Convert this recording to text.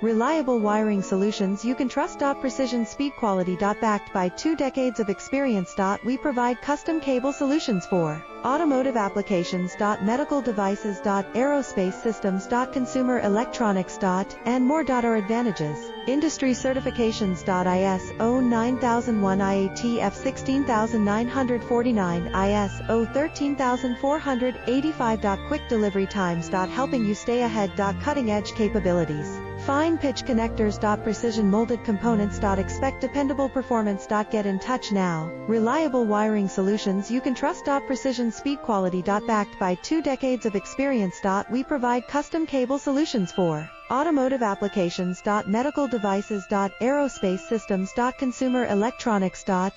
Reliable wiring solutions you can trust. Precision speed quality. Backed by 2 decades of experience. We provide custom cable solutions for automotive applications. Medical devices. Aerospace systems. Consumer electronics. And more. Our advantages: industry certifications. ISO 9001, IATF 16949, ISO 13485. Quick delivery times. Helping you stay ahead. Cutting edge capabilities. Fine pitch connectors. Precision molded components. Expect dependable performance. Get in touch now. Reliable wiring solutions you can trust. Precision speed quality. Backed by 2 decades of experience. We provide custom cable solutions for automotive applications. Medical devices. Aerospace systems. Consumer electronics. And